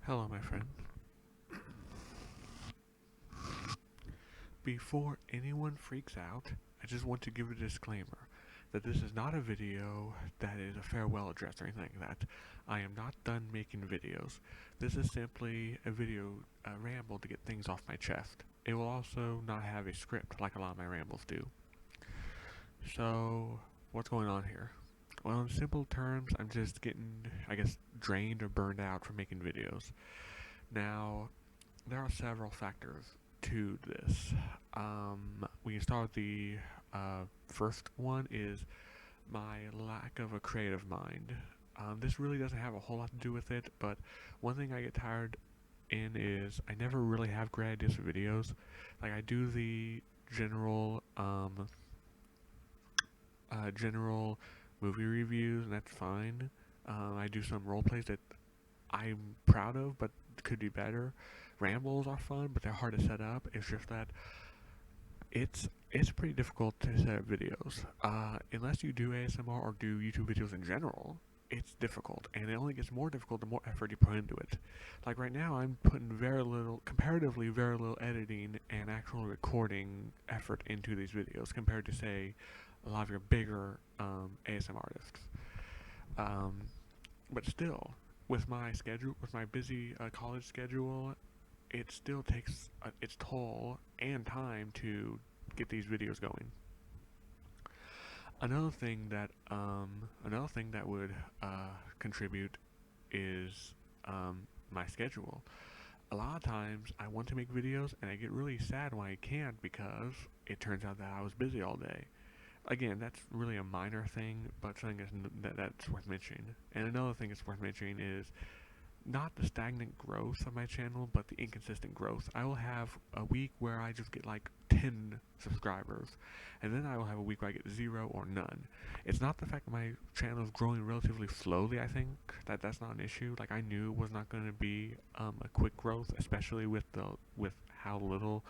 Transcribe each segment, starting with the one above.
Hello, my friend. Before anyone freaks out, I just want to give a disclaimer that this is not a video that is a farewell address or anything like that. I am not done making videos. This is simply a video, ramble to get things off my chest. It will also not have a script like a lot of my rambles do. So, what's going on here? Well, in simple terms, I'm just getting, drained or burned out from making videos. Now, there are several factors to this. We can start with the first one is my lack of a creative mind. This really doesn't have a whole lot to do with it, but one thing I get tired in is I never really have great ideas for videos. Like I do the general movie reviews, and that's fine. I do some role plays that I'm proud of, but could be better. Rambles are fun, but they're hard to set up. It's just that it's pretty difficult to set up videos. Unless you do ASMR or do YouTube videos in general, it's difficult, and it only gets more difficult the more effort you put into it. Like right now, I'm putting comparatively very little editing and actual recording effort into these videos compared to say a lot of your bigger ASMR artists. Um, but still, with my busy college schedule, it still takes its toll and time to get these videos going. Another thing that would contribute is my schedule. A lot of times I want to make videos and I get really sad when I can't because it turns out that I was busy all day. Again, that's really a minor thing, but something that's worth mentioning. And another thing that's worth mentioning is not the stagnant growth of my channel, but the inconsistent growth. I will have a week where I just get like 10 subscribers, and then I will have a week where I get 0 or none. It's not the fact that my channel is growing relatively slowly, I think, that's not an issue. Like, I knew it was not going to be a quick growth, especially with how little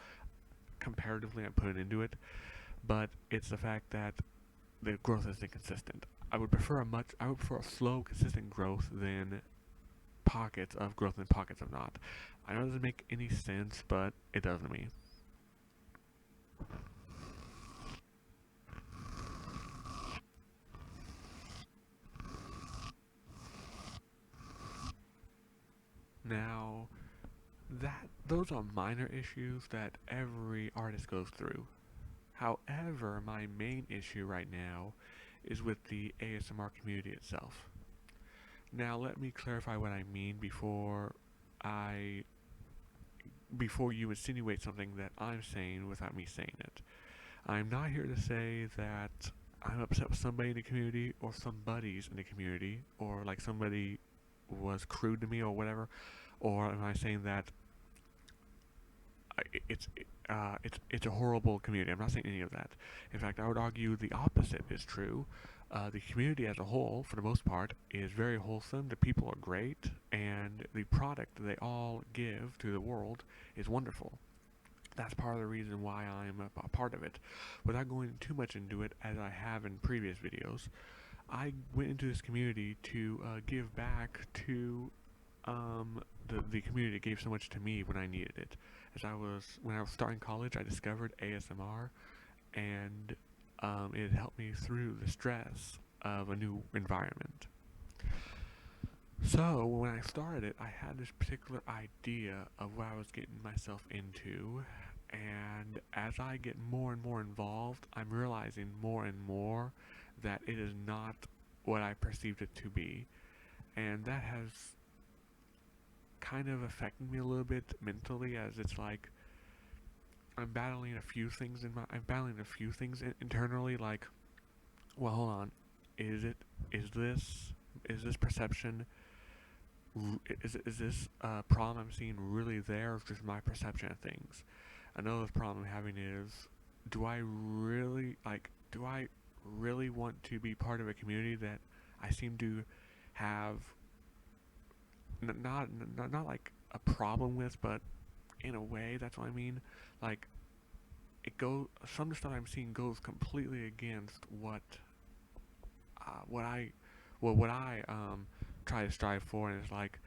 comparatively I put into it, but it's the fact that the growth is inconsistent. I would prefer a slow, consistent growth than pockets of growth and pockets of not. I know it doesn't make any sense, but it does to me. Now, those are minor issues that every artist goes through. However, my main issue right now is with the ASMR community itself. Now, let me clarify what I mean I before you insinuate something that I'm saying without me saying it. I'm not here to say that I'm upset with somebody in the community or some buddies in the community or like somebody was crude to me or whatever, or am I saying that it's a horrible community? I'm not saying any of that. In fact, I would argue the opposite is true. The community as a whole, for the most part, is very wholesome. The people are great, and the product they all give to the world is wonderful. That's part of the reason why I'm a part of it. Without going too much into it, as I have in previous videos, I went into this community to give back to the community that gave so much to me when I needed it. When I was starting college, I discovered ASMR, and it helped me through the stress of a new environment. So when I started it, I had this particular idea of what I was getting myself into, and as I get more and more involved, I'm realizing more and more that it is not what I perceived it to be, and that has kind of affected me a little bit mentally, as it's like I'm battling a few things internally, like, well, hold on, is this perception, is this problem I'm seeing really there, or just my perception of things? Another problem I'm having is, do I really want to be part of a community that I seem to have not like a problem with, but in a way, that's what I mean. Like, some of the stuff I'm seeing goes completely against what I try to strive for, and it's like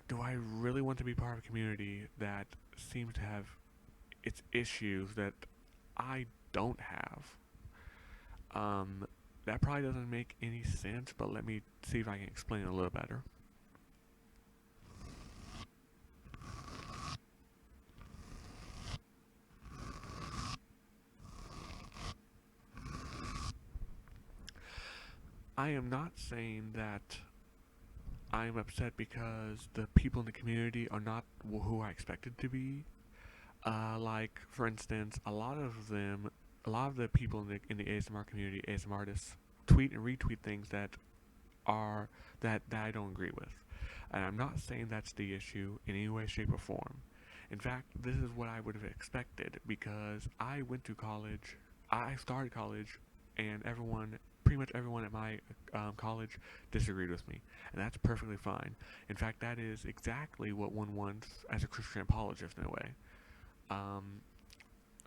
do I really want to be part of a community that seems to have its issues that I don't have? Um, that probably doesn't make any sense, but let me see if I can explain it a little better. I am not saying that I'm upset because the people in the community are not who I expected to be. Like, for instance, a lot of the people in the ASMR community, ASMR artists, tweet and retweet things that I don't agree with. And I'm not saying that's the issue in any way, shape, or form. In fact, this is what I would have expected because I went to college, I started college, and pretty much everyone at my college disagreed with me, and that's perfectly fine. In fact, that is exactly what one wants as a Christian apologist in a way. Um,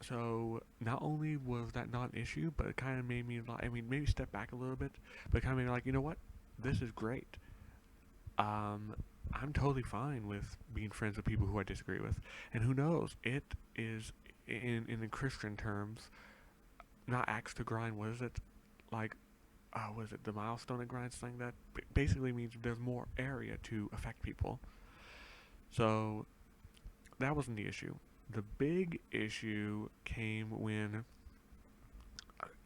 so not only was that not an issue, but it kind of made me like, I mean, maybe step back a little bit, but it kind of made me like, you know what, this is great. Um, I'm totally fine with being friends with people who I disagree with, and who knows, it is in the Christian terms, not axe to grind. What is it like? Was it the milestone that grinds? Something that basically means there's more area to affect people. So that wasn't the issue. The big issue came when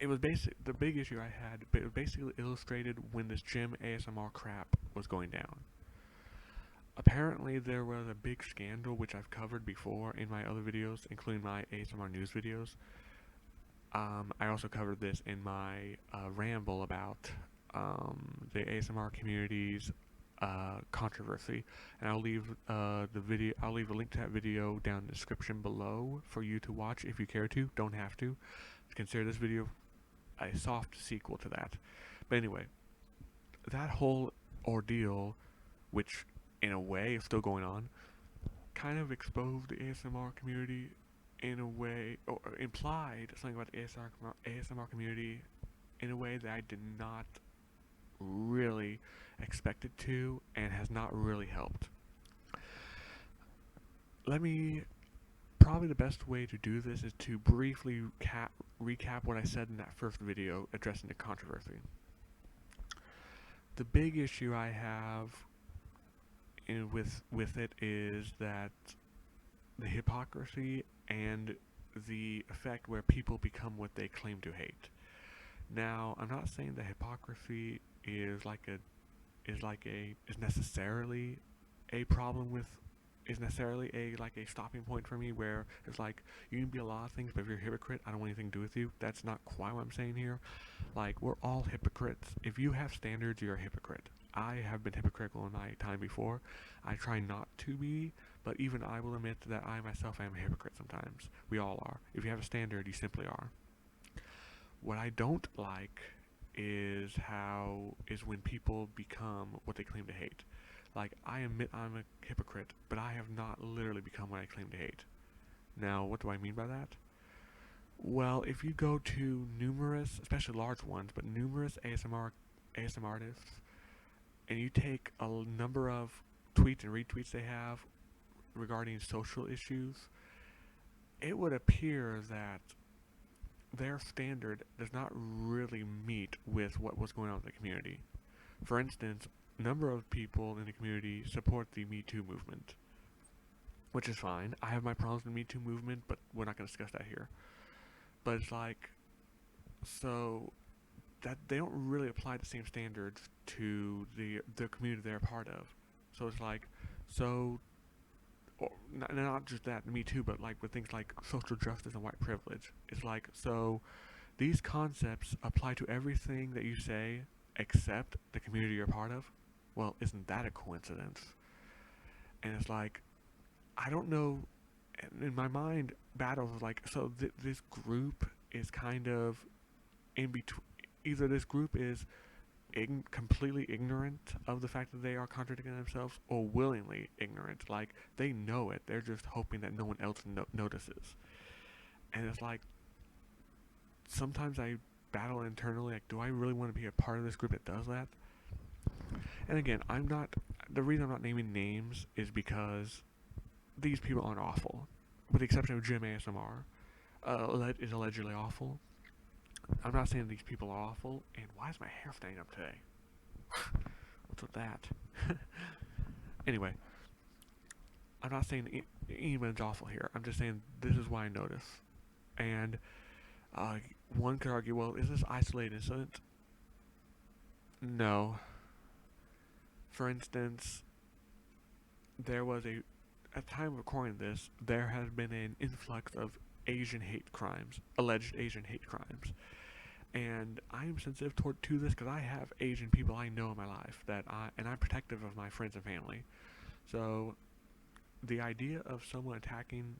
it was basic. The big issue I had, it was basically illustrated when this gym ASMR crap was going down. Apparently, there was a big scandal which I've covered before in my other videos, including my ASMR news videos. I also covered this in my ramble about the ASMR community's controversy, and I'll leave the video. I'll leave a link to that video down in the description below for you to watch if you care to. Don't have to. Consider this video a soft sequel to that. But anyway, that whole ordeal, which in a way is still going on, kind of exposed the ASMR community in a way, or implied something about the ASMR community in a way that I did not really expect it to, and has not really helped. Probably the best way to do this is to briefly recap what I said in that first video addressing the controversy. The big issue I have with it is that the hypocrisy and the effect where people become what they claim to hate. Now, I'm not saying that hypocrisy is necessarily a problem with is necessarily a stopping point for me where it's like you can be a lot of things, but if you're a hypocrite, I don't want anything to do with you. That's not quite what I'm saying here. Like, we're all hypocrites. If you have standards, you're a hypocrite. I have been hypocritical in my time before. I try not to be, but even I will admit that I myself am a hypocrite sometimes. We all are. If you have a standard, you simply are. What I don't like is when people become what they claim to hate. Like, I admit I'm a hypocrite, but I have not literally become what I claim to hate. Now, what do I mean by that? Well, if you go to numerous, especially large ones, but numerous ASMR artists, and you take a number of tweets and retweets they have regarding social issues, it would appear that their standard does not really meet with what was going on in the community. For instance, a number of people in the community support the Me Too movement, which is fine. I have my problems with the Me Too movement, but we're not going to discuss that here. But it's like, so that they don't really apply the same standards to the community they're a part of. So it's like, so, or not just that, Me Too, but like with things like social justice and white privilege. It's like, so these concepts apply to everything that you say except the community you're a part of. Well, isn't that a coincidence? And it's like, I don't know. In my mind, battles is like, so this group is kind of in between. Either this group is completely ignorant of the fact that they are contradicting themselves, or willingly ignorant. Like, they know it. They're just hoping that no one else notices. And it's like, sometimes I battle internally, like, do I really want to be a part of this group that does that? And again, I'm not, the reason I'm not naming names is because these people aren't awful, with the exception of Jim ASMR. Is allegedly awful. I'm not saying these people are awful. And why is my hair standing up today? What's with that? Anyway, I'm not saying anyone's awful here. I'm just saying this is why I notice. And one could argue, well, is this isolated incident? No. For instance, there was at the time of recording this, there has been an influx of Asian hate crimes, alleged Asian hate crimes. And I am sensitive to this because I have Asian people I know in my life and I'm protective of my friends and family. So the idea of someone attacking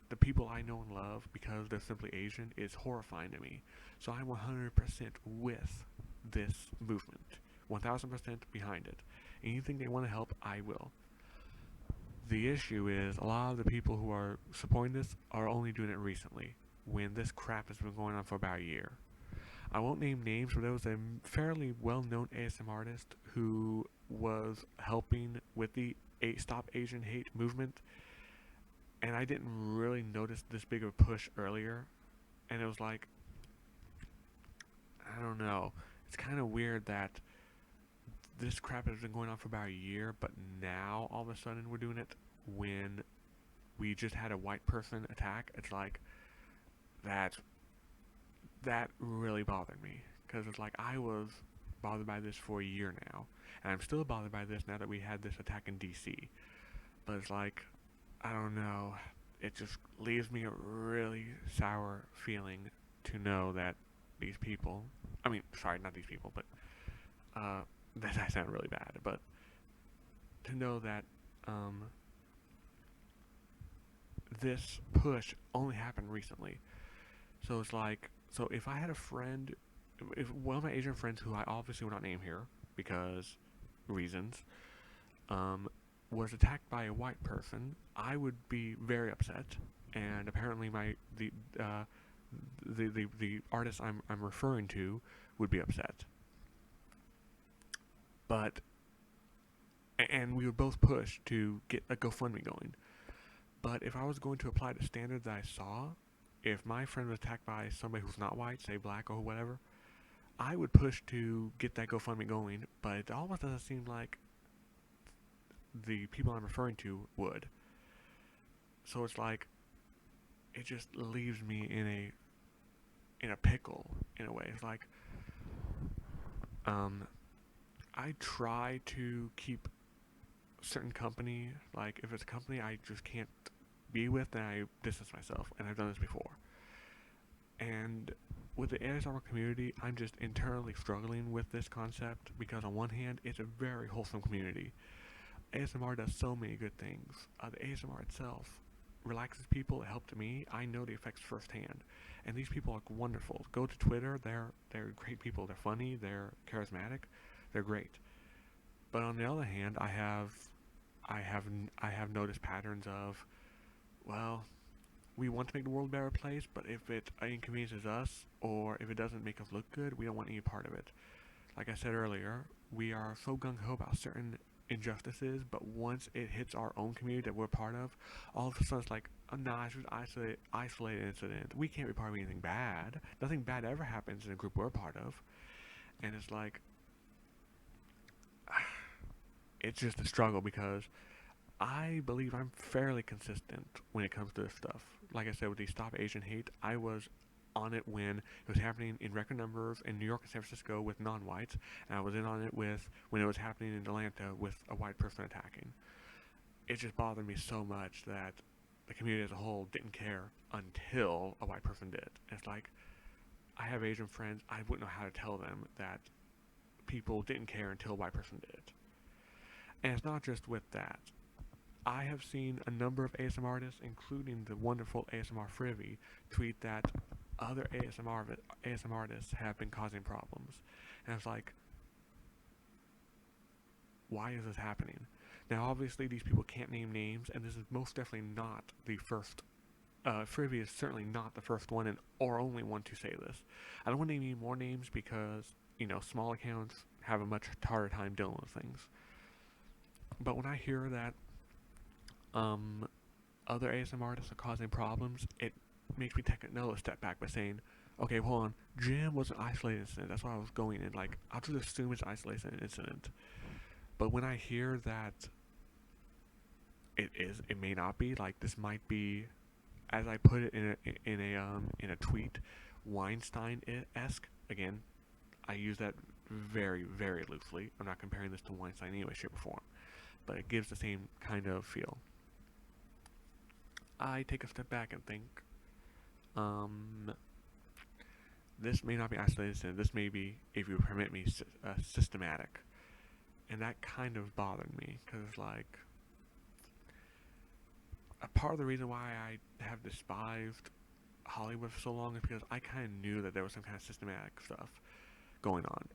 the people I know and love because they're simply Asian is horrifying to me. So I'm 100% with this movement, 1000% behind it. Anything they want to help, I will. The issue is a lot of the people who are supporting this are only doing it recently, when this crap has been going on for about a year. I won't name names, but there was a fairly well-known ASM artist who was helping with the Stop Asian Hate movement, and I didn't really notice this big of a push earlier, and it was like, I don't know, it's kind of weird that this crap has been going on for about a year, but now all of a sudden we're doing it when we just had a white person attack. It's like, that really bothered me, because it's like I was bothered by this for a year now, and I'm still bothered by this now that we had this attack in DC. But it's like, I don't know, it just leaves me a really sour feeling to know that these people, I mean, sorry, not these people, but that sound really bad, but to know that this push only happened recently. So it's like, so if I had a friend, if one of my Asian friends, who I obviously will not name here because reasons, was attacked by a white person, I would be very upset. And apparently the artist I'm referring to would be upset. But and we would both push to get a GoFundMe going. But if I was going to apply the standards that I saw, if my friend was attacked by somebody who's not white, say black or whatever, I would push to get that GoFundMe going, but it almost doesn't seem like the people I'm referring to would. So it's like, it just leaves me in a pickle, in a way. It's like, I try to keep certain company, like if it's a company I just can't be with, then I distance myself, and I've done this before. And with the ASMR community, I'm just internally struggling with this concept, because on one hand, it's a very wholesome community. ASMR does so many good things. The ASMR itself relaxes people. It helped me. I know the effects firsthand, and these people are wonderful. Go to Twitter. They're great people. They're funny. They're charismatic. They're great. But on the other hand, I have noticed patterns of, well, we want to make the world a better place, but if it inconveniences us, or if it doesn't make us look good, we don't want any part of it. Like I said earlier, we are so gung-ho about certain injustices, but once it hits our own community that we're part of, all of a sudden it's like, oh, nah, it's just isolated incident. We can't be part of anything bad. Nothing bad ever happens in a group we're part of. And it's like, it's just a struggle, because I believe I'm fairly consistent when it comes to this stuff. Like I said, with the Stop Asian Hate, I was on it when it was happening in record numbers in New York and San Francisco with non-whites, and I was in on it when it was happening in Atlanta with a white person attacking. It just bothered me so much that the community as a whole didn't care until a white person did. And it's like, I have Asian friends, I wouldn't know how to tell them that people didn't care until a white person did. And it's not just with that. I have seen a number of ASMR artists, including the wonderful ASMR Frivy, tweet that other ASMR artists have been causing problems. And it's like, why is this happening? Now, obviously, these people can't name names, and this is most definitely not the first. Frivy is certainly not the first one or only one to say this. I don't want to name any more names because, small accounts have a much harder time dealing with things. But when I hear that other ASM artists are causing problems, it makes me take another step back by saying, okay, hold on, Jim was an isolated incident. That's why I was going in. Like, I'll just assume it's an isolated incident. But when I hear that it may not be. Like, this might be, as I put it in a tweet, Weinstein-esque. Again, I use that very, very loosely. I'm not comparing this to Weinstein in any way, shape, or form, but it gives the same kind of feel. I take a step back and think, um, this may not be isolated sin. This may be, if you permit me, systematic, and that kind of bothered me because, like, a part of the reason why I have despised Hollywood for so long is because I kind of knew that there was some kind of systematic stuff going on,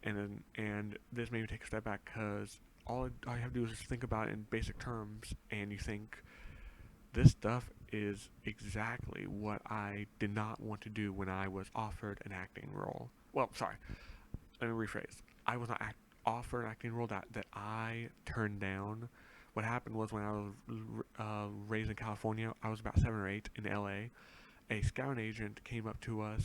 and this made me take a step back because all you have to do is just think about it in basic terms, and you think this stuff is exactly what I did not want to do when I was offered an acting role. Well, sorry, let me rephrase. I was not offered an acting role that I turned down. What happened was when I was raised in California, I was about 7 or 8 in LA. A scouting agent came up to me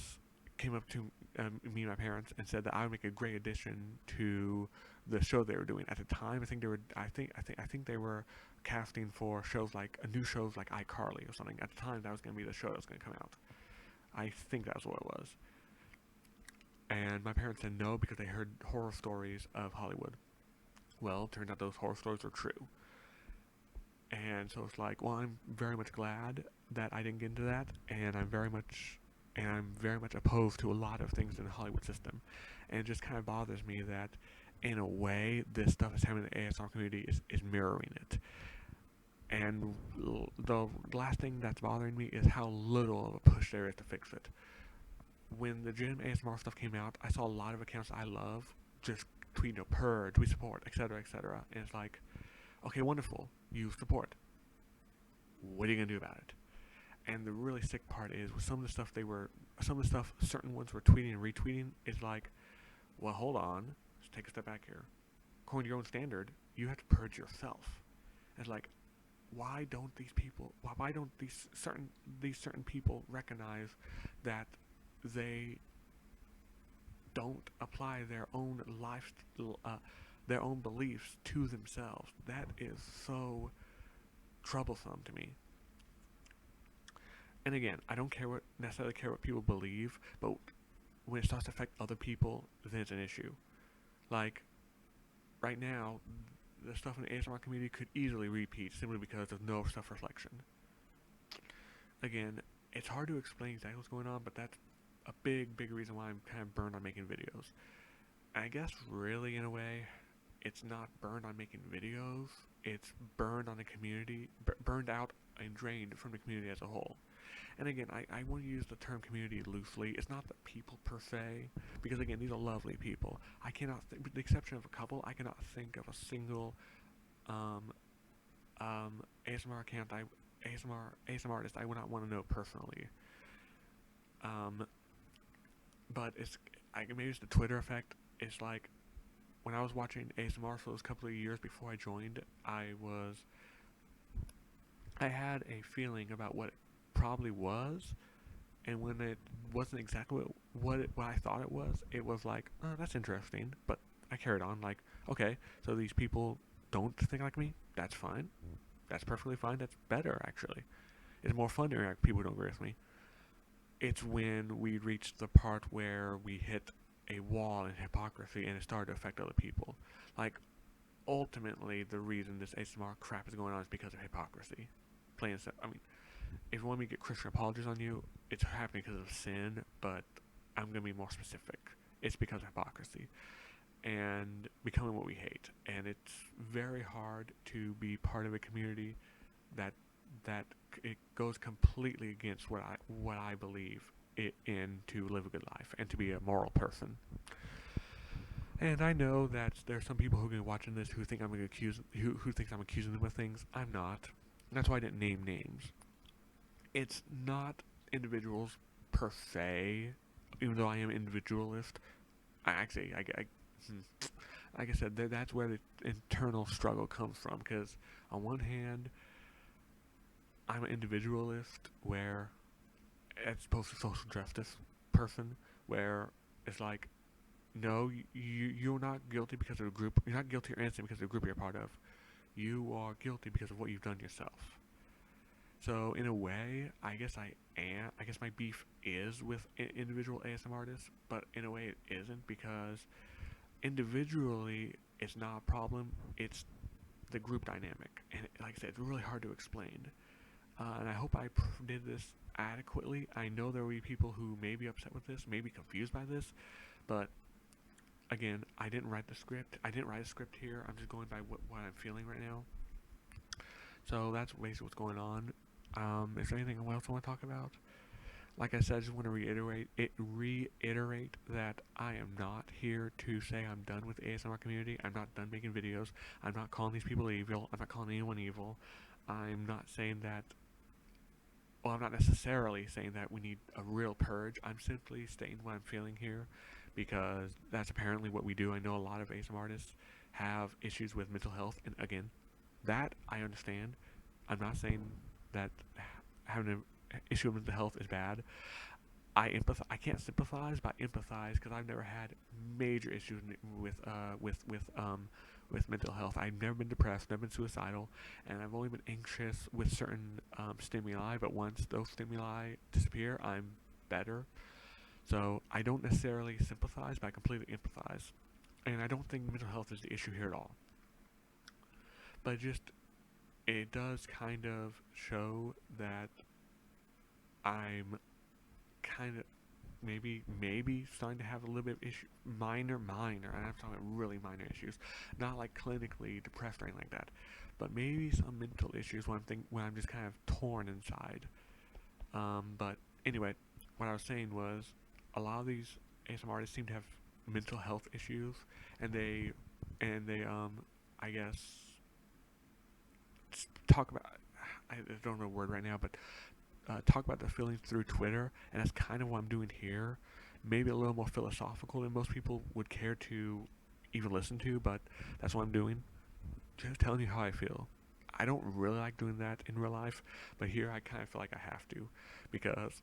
and my parents and said that I would make a great addition to the show they were doing at the time. I think they were casting for new shows like iCarly or something. At the time, that was going to be the show that was going to come out. I think that's what it was. And my parents said no because they heard horror stories of Hollywood. Well, it turned out those horror stories were true. And so it's like, well, I'm very much glad that I didn't get into that, and I'm very much opposed to a lot of things in the Hollywood system. And it just kind of bothers me that, in a way, this stuff that's happening in the ASR community is mirroring it. And the last thing that's bothering me is how little of a push there is to fix it. When the Jim ASMR stuff came out, I saw a lot of accounts I love just tweet purge, we support, etc., etc. And it's like, okay, wonderful, you support. What are you gonna do about it? And the really sick part is with some of the stuff certain ones were tweeting and retweeting is like, well, hold on, let's take a step back here. According to your own standard, you have to purge yourself. It's like, why don't these certain people recognize that they don't apply their own their own beliefs to themselves? That is so troublesome to me. And again, I don't necessarily care what people believe, but when it starts to affect other people, then it's an issue. Like, right now, the stuff in the ASMR community could easily repeat simply because there's no self-reflection. Again, it's hard to explain exactly what's going on, but that's a big reason why I'm kind of burned on making videos. And I guess really, in a way, it's not burned on making videos, it's burned on the community, burned out and drained from the community as a whole. And again, I want to use the term community loosely. It's not the people per se, because again, these are lovely people. I cannot, with the exception of a couple, I cannot think of a single ASMR account, ASMR artist I would not want to know personally. But maybe it's the Twitter effect. It's like, when I was watching ASMR for those couple of years before I joined, I had a feeling about what it probably was, and when it wasn't exactly what I thought it was like, oh, that's interesting. But I carried on, like, okay, so these people don't think like me. That's fine. That's perfectly fine. That's better, actually. It's more fun to interact with people who don't agree with me. It's when we reached the part where we hit a wall in hypocrisy and it started to affect other people. Like, ultimately, the reason this ASMR crap is going on is because of hypocrisy. Plain and simple. I mean, if you want me to get Christian apologies on you, it's happening because of sin, but I'm going to be more specific. It's because of hypocrisy and becoming what we hate. And it's very hard to be part of a community that it goes completely against what I believe in to live a good life and to be a moral person. And I know that there are some people who are watching this who think I'm who thinks I'm accusing them of things. I'm not. That's why I didn't name names. It's not individuals per se, even though I am individualist. like I said, that's where the internal struggle comes from. Because on one hand, I'm an individualist, where as opposed to social justice person, where it's like, no, you're not guilty because of a group. You're not guilty or innocent because of the group you're part of. You are guilty because of what you've done yourself. So in a way, I guess I am. I guess my beef is with individual ASM artists, but in a way it isn't, because individually it's not a problem. It's the group dynamic, and like I said, it's really hard to explain. And I hope I did this adequately. I know there will be people who may be upset with this, may be confused by this, but again, I didn't write the script. I didn't write a script here. I'm just going by what I'm feeling right now. So that's basically what's going on. Is there anything else I want to talk about? Like I said, I just want to reiterate that I am not here to say I'm done with the ASMR community. I'm not done making videos. I'm not calling these people evil. I'm not calling anyone evil. I'm not saying that. Well, I'm not necessarily saying that we need a real purge. I'm simply stating what I'm feeling here, because that's apparently what we do. I know a lot of ASMR artists have issues with mental health, and again, that I understand. I'm not saying that having an issue with mental health is bad. I empathize. I can't sympathize, but I empathize, because I've never had major issues with mental health. I've never been depressed, never been suicidal, and I've only been anxious with certain stimuli. But once those stimuli disappear, I'm better. So I don't necessarily sympathize, but I completely empathize. And I don't think mental health is the issue here at all. But it does kind of show that I'm kind of maybe starting to have a little bit of issue, minor, and I'm talking about really minor issues, not like clinically depressed or anything like that, but maybe some mental issues when I'm just kind of torn inside. But anyway, what I was saying was, a lot of these ASMR artists seem to have mental health issues, and they I guess talk about, I don't know the word right now, but talk about their feelings through Twitter, and that's kind of what I'm doing here. Maybe a little more philosophical than most people would care to even listen to, but that's what I'm doing. Just telling you how I feel. I don't really like doing that in real life, but here I kind of feel like I have to, because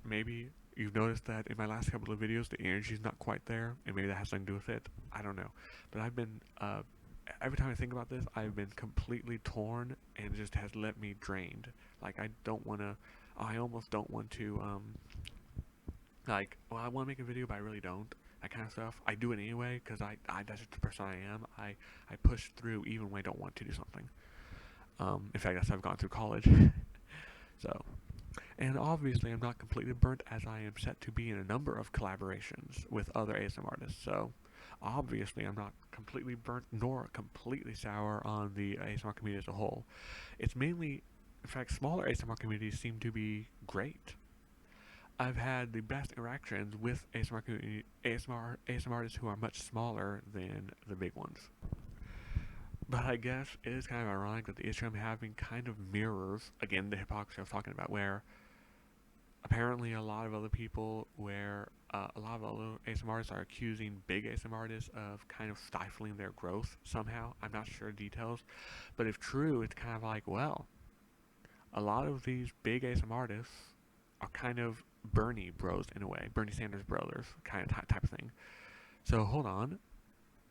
maybe you've noticed that in my last couple of videos the energy's not quite there, and maybe that has something to do with it. I don't know, but I've been every time I think about this, I've been completely torn, and it just has left me drained. Like, I almost don't want to, I want to make a video, but I really don't. That kind of stuff. I do it anyway, because that's just the person I am. I push through even when I don't want to do something. In fact, that's how I've gone through college. So, and obviously I'm not completely burnt, as I am set to be in a number of collaborations with other ASM artists. So, obviously I'm not completely burnt nor completely sour on the ASMR community as a whole. It's mainly, in fact, smaller ASMR communities seem to be great. I've had the best interactions with ASMR community, ASMR artists who are much smaller than the big ones. But I guess it is kind of ironic that the issue I'm having kind of mirrors, again, the hypocrisy I was talking about, where apparently a lot of other people, a lot of other ASMR artists are accusing big ASMR artists of kind of stifling their growth somehow. I'm not sure details, but if true, it's kind of like, well, a lot of these big ASMR artists are kind of Bernie bros in a way, Bernie Sanders brothers kind of type of thing. So hold on,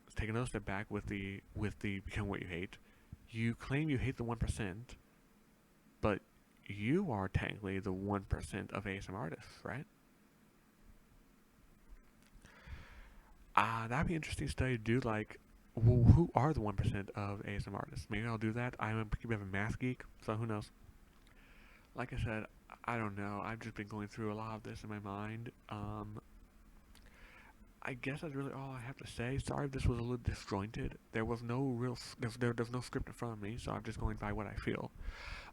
let's take another step back with the become what you hate. You claim you hate the 1%, but you are technically the 1% of ASMR artists, right? That'd be an interesting study to do. Like, well, who are the 1% of ASMR artists? Maybe I'll do that. I'm a bit of a math geek, so who knows? Like I said, I don't know. I've just been going through a lot of this in my mind. I guess that's really all I have to say. Sorry if this was a little disjointed. There was no real, there's no script in front of me, so I'm just going by what I feel.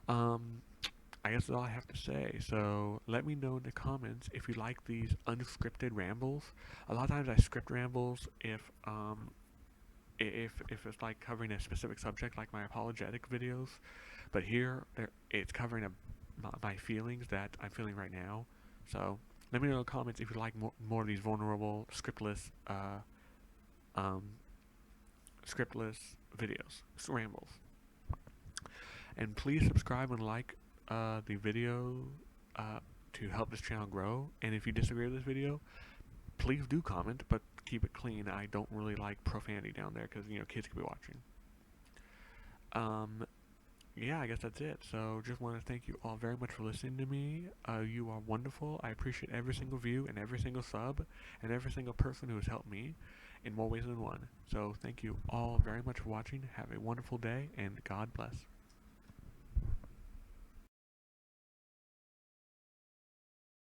I guess that's all I have to say. So let me know in the comments if you like these unscripted rambles. A lot of times I script rambles if it's like covering a specific subject, like my apologetic videos. But here, it's covering my feelings that I'm feeling right now. So let me know in the comments if you like more of these vulnerable, scriptless scriptless videos, rambles. And please subscribe and like the video to help this channel grow. And if you disagree with this video, please do comment, but keep it clean. I don't really like profanity down there because, you know, kids could be watching. Yeah, I guess that's it. So just want to thank you all very much for listening to me. You are wonderful. I appreciate every single view and every single sub and every single person who has helped me in more ways than one. So thank you all very much for watching. Have a wonderful day, and God bless.